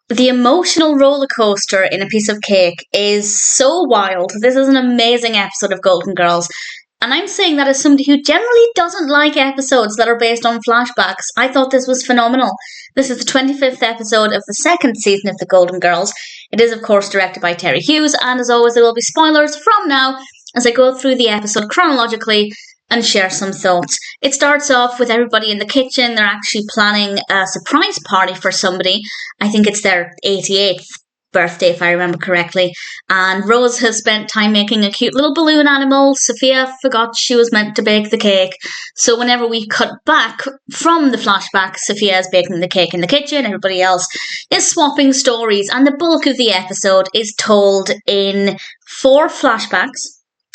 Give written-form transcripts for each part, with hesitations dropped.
the emotional roller coaster in A Piece of Cake is so wild. This is an amazing episode of Golden Girls. And I'm saying that as somebody who generally doesn't like episodes that are based on flashbacks. I thought this was phenomenal. This is the 25th episode of the second season of The Golden Girls. It is, of course, directed by Terry Hughes, and as always, there will be spoilers from now as I go through the episode chronologically and share some thoughts. It starts off with everybody in the kitchen. They're actually planning a surprise party for somebody. I think it's their 88th birthday, if I remember correctly. And Rose has spent time making a cute little balloon animal. Sophia forgot she was meant to bake the cake. So whenever we cut back from the flashback, Sophia is baking the cake in the kitchen. Everybody else is swapping stories. And the bulk of the episode is told in 4 flashbacks.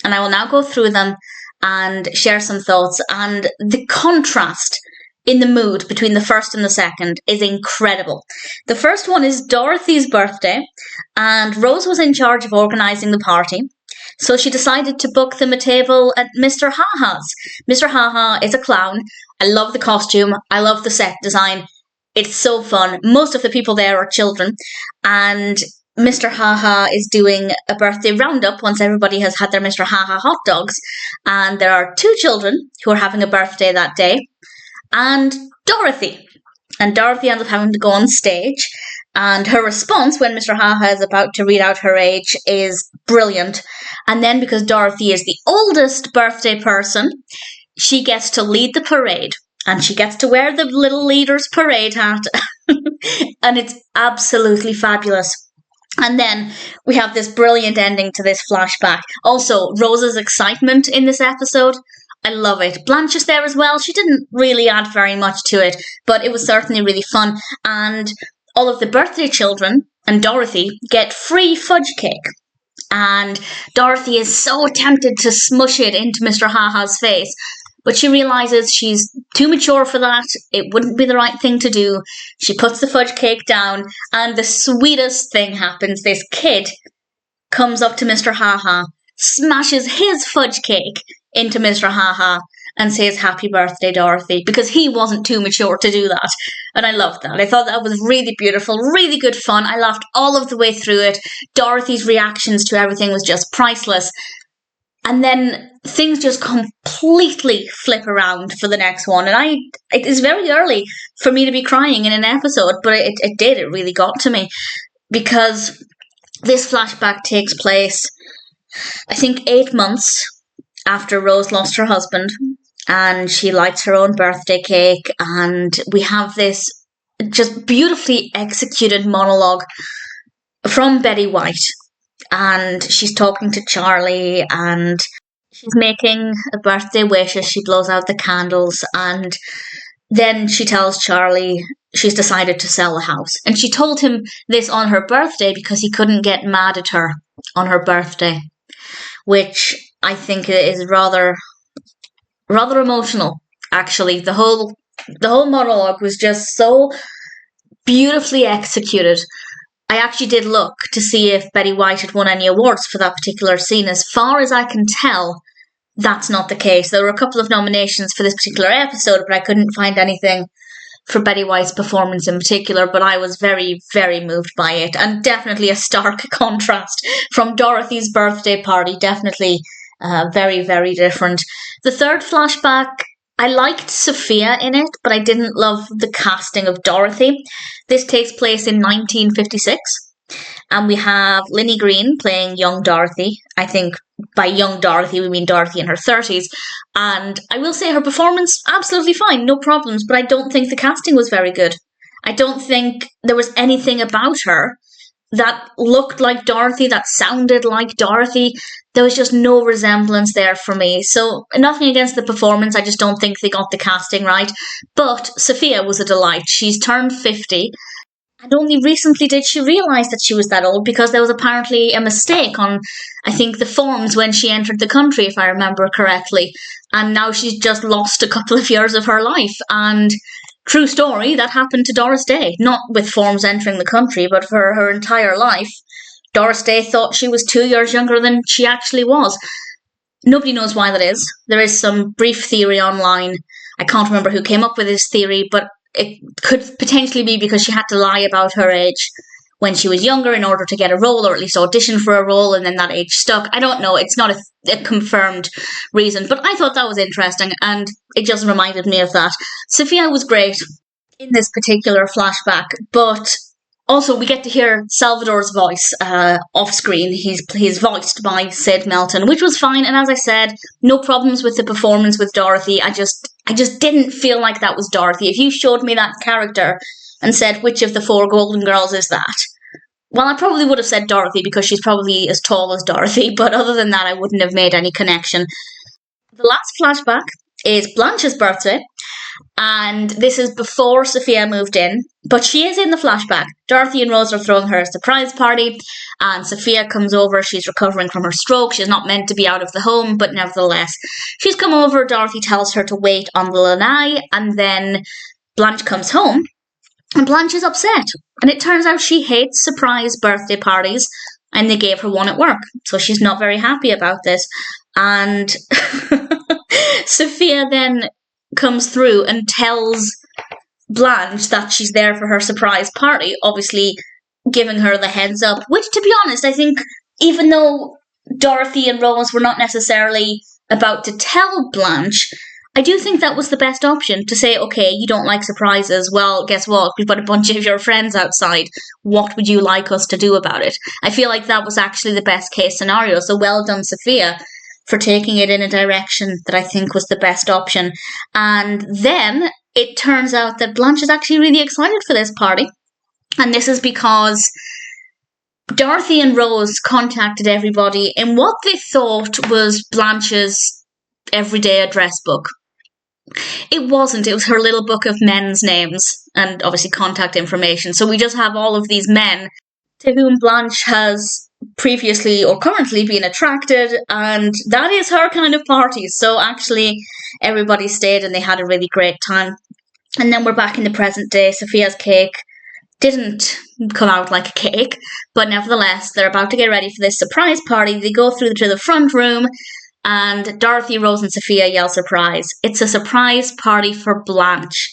And I will now go through them and share some thoughts. And the contrast in the mood between the first and the second is incredible. The first one is Dorothy's birthday, and Rose was in charge of organising the party. So she decided to book them a table at Mr. Haha's. Mr. Haha is a clown. I love the costume. I love the set design. It's so fun. Most of the people there are children, and Mr. Haha is doing a birthday roundup once everybody has had their Mr. Haha hot dogs. And there are 2 children who are having a birthday that day, and Dorothy. And Dorothy ends up having to go on stage. And her response when Mr. Haha is about to read out her age is brilliant. And then because Dorothy is the oldest birthday person, she gets to lead the parade. And she gets to wear the little leader's parade hat. And it's absolutely fabulous. And then we have this brilliant ending to this flashback. Also, Rose's excitement in this episode, I love it. Blanche is there as well. She didn't really add very much to it, but it was certainly really fun. And all of the birthday children and Dorothy get free fudge cake. And Dorothy is so tempted to smush it into Mr. Haha's face, but she realises she's too mature for that. It wouldn't be the right thing to do. She puts the fudge cake down, and the sweetest thing happens. This kid comes up to Mr. Haha, smashes his fudge cake into Mr. Haha, and says happy birthday, Dorothy, because he wasn't too mature to do that. And I loved that. I thought that was really beautiful, really good fun. I laughed all of the way through it. Dorothy's reactions to everything was just priceless. And then things just completely flip around for the next one. And it is very early for me to be crying in an episode, but it did. It really got to me. Because this flashback takes place, I think, 8 months after Rose lost her husband. And she lights her own birthday cake. And we have this just beautifully executed monologue from Betty White. And she's talking to Charlie, and she's making a birthday wish as she blows out the candles. And then she tells Charlie she's decided to sell the house. And she told him this on her birthday because he couldn't get mad at her on her birthday, which I think is rather emotional, actually. The whole monologue was just so beautifully executed. I actually did look to see if Betty White had won any awards for that particular scene. As far as I can tell, that's not the case. There were a couple of nominations for this particular episode, but I couldn't find anything for Betty White's performance in particular, but I was very, very moved by it. And definitely a stark contrast from Dorothy's birthday party. Definitely very, very different. The third flashback, I liked Sophia in it, but I didn't love the casting of Dorothy. This takes place in 1956, and we have Lynnie Greene playing young Dorothy. I think by young Dorothy, we mean Dorothy in her 30s. And I will say her performance, absolutely fine, no problems, but I don't think the casting was very good. I don't think there was anything about her that looked like Dorothy, that sounded like Dorothy. There was just no resemblance there for me. So nothing against the performance, I just don't think they got the casting right. But Sophia was a delight. She's turned 50. And only recently did she realise that she was that old, because there was apparently a mistake on, I think, the forms when she entered the country, if I remember correctly. And now she's just lost a couple of years of her life. And true story, that happened to Doris Day. Not with forms entering the country, but for her entire life. Doris Day thought she was 2 years younger than she actually was. Nobody knows why that is. There is some brief theory online. I can't remember who came up with this theory, but it could potentially be because she had to lie about her age when she was younger in order to get a role, or at least audition for a role, and then that age stuck. I don't know. It's not a confirmed reason, but I thought that was interesting, and it just reminded me of that. Sophia was great in this particular flashback, but also we get to hear Salvadore's voice off screen. He's voiced by Sid Melton, which was fine, and as I said, no problems with the performance with Dorothy. I just didn't feel like that was Dorothy. If you showed me that character and said, which of the 4 Golden Girls is that? Well, I probably would have said Dorothy, because she's probably as tall as Dorothy, but other than that, I wouldn't have made any connection. The last flashback is Blanche's birthday, and this is before Sophia moved in, but she is in the flashback. Dorothy and Rose are throwing her a surprise party, and Sophia comes over. She's recovering from her stroke. She's not meant to be out of the home, but nevertheless, she's come over. Dorothy tells her to wait on the lanai, and then Blanche comes home, and Blanche is upset. And it turns out she hates surprise birthday parties, and they gave her one at work. So she's not very happy about this. And Sophia then comes through and tells Blanche that she's there for her surprise party, obviously giving her the heads up, which, to be honest, I think even though Dorothy and Rose were not necessarily about to tell Blanche, I do think that was the best option, to say, okay, you don't like surprises, well, guess what, we've got a bunch of your friends outside, what would you like us to do about it? I feel like that was actually the best case scenario, so well done, Sophia, for taking it in a direction that I think was the best option. And then it turns out that Blanche is actually really excited for this party, and this is because Dorothy and Rose contacted everybody in what they thought was Blanche's everyday address book. It wasn't. It was her little book of men's names and obviously contact information. So we just have all of these men to whom Blanche has previously or currently been attracted, and that is her kind of party. So actually everybody stayed and they had a really great time. And then we're back in the present day. Sophia's cake didn't come out like a cake, but nevertheless, they're about to get ready for this surprise party. They go through to the front room, and Dorothy, Rose, and Sophia yell surprise. It's a surprise party for Blanche,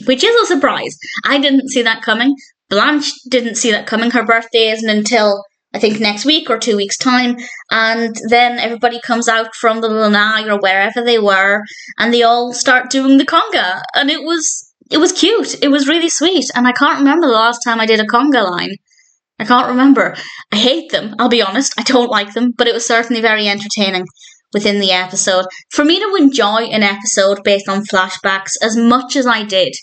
which is a surprise. I didn't see that coming. Blanche didn't see that coming. Her birthday isn't until, I think, next week or 2 weeks' time. And then everybody comes out from the lanai or wherever they were, and they all start doing the conga. And it was cute. It was really sweet. And I can't remember the last time I did a conga line. I can't remember. I hate them, I'll be honest. I don't like them, but it was certainly very entertaining within the episode. For me to enjoy an episode based on flashbacks as much as I did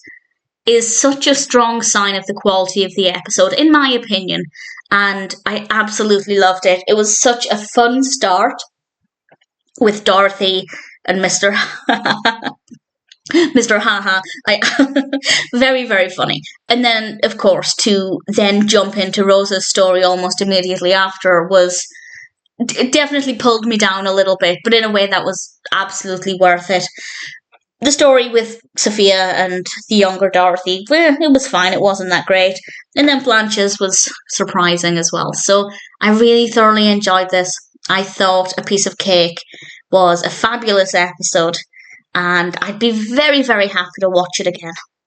is such a strong sign of the quality of the episode, in my opinion, and I absolutely loved it. It was such a fun start with Dorothy and Mr. Mr. Haha. Very, very funny. And then, of course, to then jump into Rosa's story almost immediately after was... It definitely pulled me down a little bit, but in a way that was absolutely worth it. The story with Sophia and the younger Dorothy, it was fine, it wasn't that great. And then Blanche's was surprising as well. So I really thoroughly enjoyed this. I thought A Piece of Cake was a fabulous episode, and I'd be very, very happy to watch it again.